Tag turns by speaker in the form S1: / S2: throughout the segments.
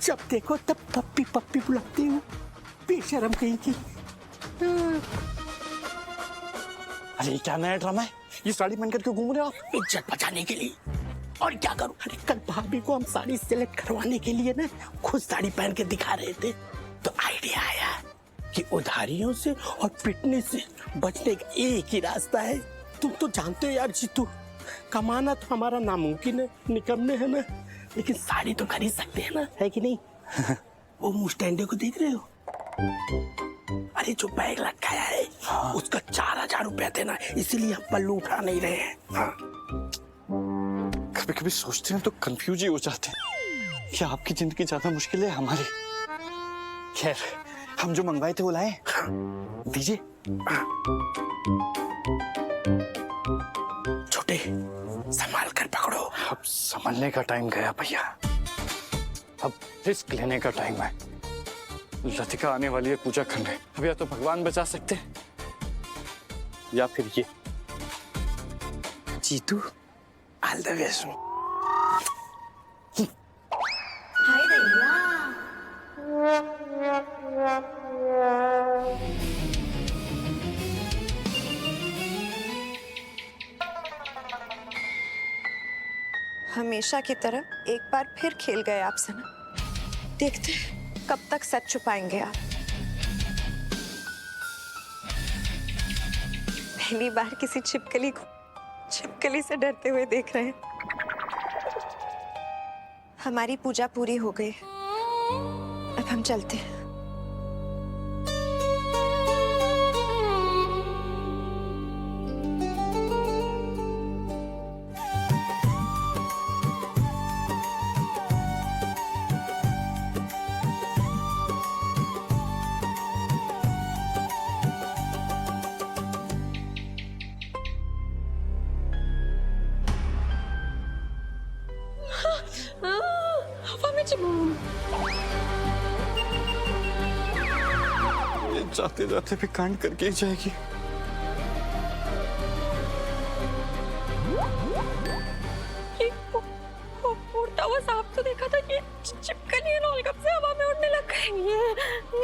S1: जब देखो तब पप्पी पप्पी बुलाती हूँ, बेशरम कहीं की।
S2: अरे क्या नया ड्रामा है? ये साड़ी पहनकर क्यों घूम रहे हो आप?
S1: इज्जत बचाने के लिए। और क्या करूं? अरे कल भाभी को हम साड़ी सिलेक्ट करवाने के लिए ना खुद साड़ी पहन के दिखा रहे थे, तो आइडिया आया कि उधारियों से और पिटने से बचने का एक ही रास्ता है। तुम तो जानते हो यार जीतू, कमाना तो हमारा नामुमकिन है, निकम्मे है ना, लेकिन साड़ी तो खरीद सकते हैं ना, है कि नहीं? वो मुस्टैंडे को देख रहे हो? अरे जो बैग रखा है उसका 4000 रुपया देना, इसीलिए हम पल्लू उठा नहीं रहे हैं। हाँ।
S2: कभी कभी सोचते हैं तो कंफ्यूज ही हो जाते हैं कि आपकी जिंदगी ज्यादा मुश्किल है हमारी। खैर, हम जो मंगवाए थे वो लाए, दीजिए।
S1: छोटे संभाल कर पकड़ो।
S2: अब संभलने का टाइम गया भैया, अब रिस्क लेने का टाइम है। लतिका आने वाली है पूजा करने, अब या तो भगवान बचा सकते हैं या फिर ये।
S1: Jeetu, all the best.
S3: हाय दैया। हमेशा की तरह एक बार फिर खेल गए आप सना। देखते हैं कब तक सच छुपाएंगे आप। पहली बार किसी छिपकली को छिपकली से डरते हुए देख रहे हैं। हमारी पूजा पूरी हो गई, अब हम चलते हैं। हवा में
S2: जाते जाते भी कांड करके ही जाएगी।
S3: उड़ता हुआ सांप तो देखा था, ये छिपकली रोल कब से हवा में उड़ने लग गई।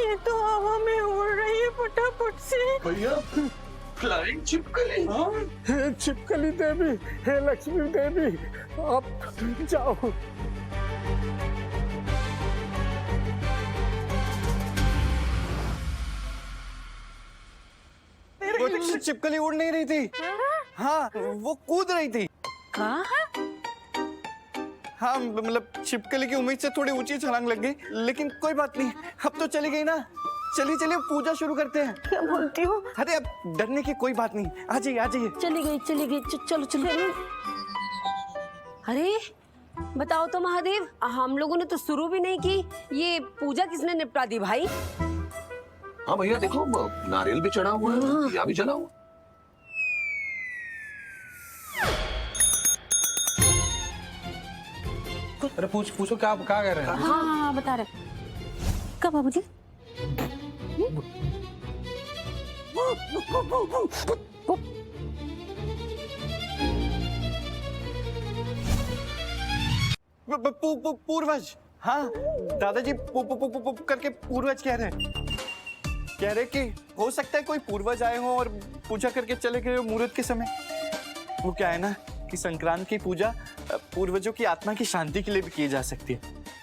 S3: ये तो हवा में उड़ रही है फटाफट से।
S1: भैया, फ्लाइंग छिपकली। हाँ, हे छिपकली देवी, हे लक्ष्मी देवी, आप जाओ।
S2: वो छिपकली उड़ नहीं रही थी, हाँ वो कूद रही थी।
S3: कहाँ?
S2: हाँ मतलब छिपकली की उम्मीद से थोड़ी ऊंची छलांग लग गई, लेकिन कोई बात नहीं, अब तो चली गई ना। चलिए चलिए पूजा शुरू करते हैं।
S3: क्या बोलती हो?
S2: अरे अब डरने की कोई बात नहीं, आ जाइए आ जाइए।
S4: चली गई चलो चलो। अरे बताओ तो महादेव, हम लोगों ने तो शुरू भी नहीं की, ये पूजा किसने निपटा दी भाई?
S5: हाँ भैया देखो, नारियल भी चढ़ा हुआ है, दिया भी जला हुआ।
S6: अरे पूछो क्या कह रहे हैं?
S4: हाँ बता रहे। कब बाबूजी?
S2: पूर्वज। हाँ दादाजी करके पूर्वज कह रहे कि हो सकता है कोई पूर्वज आए हो और पूजा करके चले गए हो मुहूर्त के समय। वो क्या है ना कि संक्रांत की पूजा पूर्वजों की आत्मा की शांति के लिए भी की जा सकती है,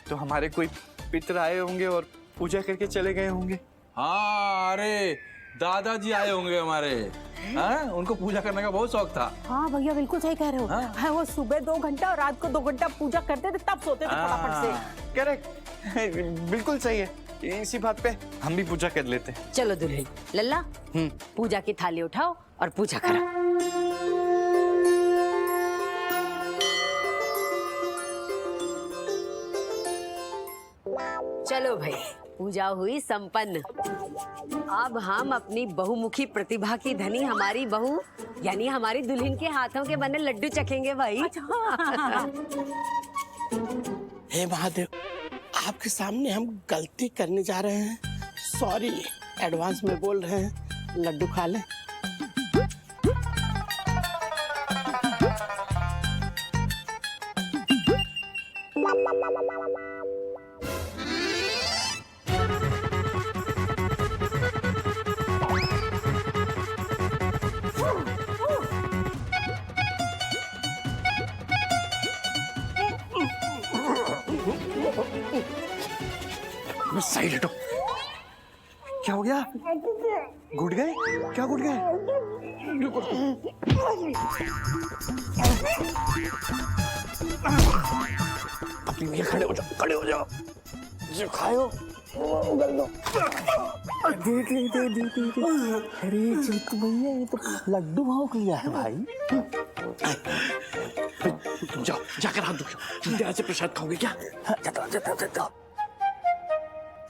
S2: तो हमारे कोई पितर आए होंगे और पूजा करके चले गए होंगे।
S6: हाँ अरे दादाजी आए होंगे हमारे, हाँ उनको पूजा करने का बहुत शौक था।
S4: हाँ भैया बिल्कुल सही कह रहे हो। हाँ वो सुबह 2 घंटा और रात को 2 घंटा पूजा करते थे, तब सोते थे फटाफट से।
S2: करेक्ट, बिल्कुल सही है। इसी बात पे हम भी पूजा कर लेते हैं।
S4: चलो दुल्हन लल्ला, पूजा की थाली उठाओ और पूजा करो। चलो भाई, पूजा हुई संपन्न। अब हम अपनी बहुमुखी प्रतिभा की धनी हमारी बहू यानी हमारी दुल्हन के हाथों के बने लड्डू चखेंगे भाई।
S1: हे महादेव, आपके सामने हम गलती करने जा रहे हैं, सॉरी एडवांस में बोल रहे हैं, लड्डू खा लें।
S2: साइड हटो। क्या हो गया? घुट गए? क्या घुट गए?
S1: पप्पी भैया खड़े हो जाओ, खड़े हो जाओ। जो खाओ उगल दो। दे। अरे जीतू भैया ये तो लड्डू भौंक लिया है भाई। तुम जाओ, जाकर हाथ धो। यहाँ से प्रसाद खाओगे क्या? जाओ।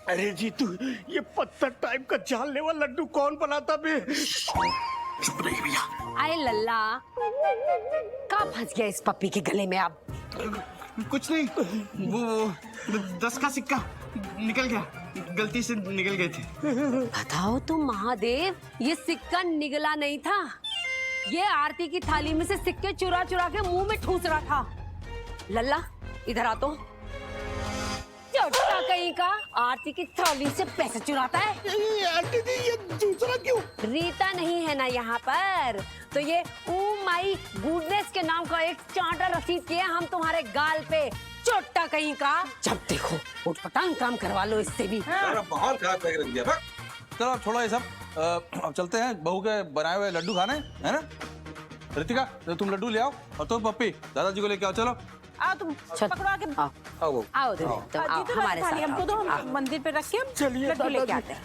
S1: अरे जीतू, ये पत्थर टाइप का जानलेवा लड्डू कौन बनाता बे? चुप रहिए भैया।
S4: आए लल्ला, कहाँ फंस गया इस पप्पी के गले में अब?
S2: कुछ नहीं, वो 10 का सिक्का निकल गया, गलती से निकल गए थे।
S4: बताओ तो महादेव, ये सिक्का निगला नहीं था, ये आरती की थाली में से सिक्के चुरा चुरा के मुंह में ठूस रहा था। लल्ला इधर आ तो। चोटा कहीं का, आरती की थाली से पैसे चुराता है।
S1: आंटी जी ये दूसरा क्यों?
S4: रीता नहीं है ना यहाँ पर, तो ये ओ माई गुडनेस के नाम का एक चांटा रसीद किया हम तुम्हारे गाल पे। चोटा कहीं का, जब देखो उठपटांग काम करवा लो इससे भी।
S6: सारा माहौल खराब करके रख दिया। भाग। चलो अब छोड़ो ये सब, अब चलते हैं बहू के बनाए हुए लड्डू खाने, है ना? रितिका तुम लड्डू ले आओ और तुम पप्पी दादाजी को लेके आओ। चलो
S3: आओ तुम पकड़ो आके।
S6: आओ बहू।
S4: आओ तो आओ
S3: जीतू
S4: हमारे
S3: थाली
S4: साथ
S3: हमको
S4: आओ।
S3: दो, हम मंदिर पे रख के हम
S1: चलिए
S3: लड्डू लेके
S1: दादाजी।
S3: आते हैं।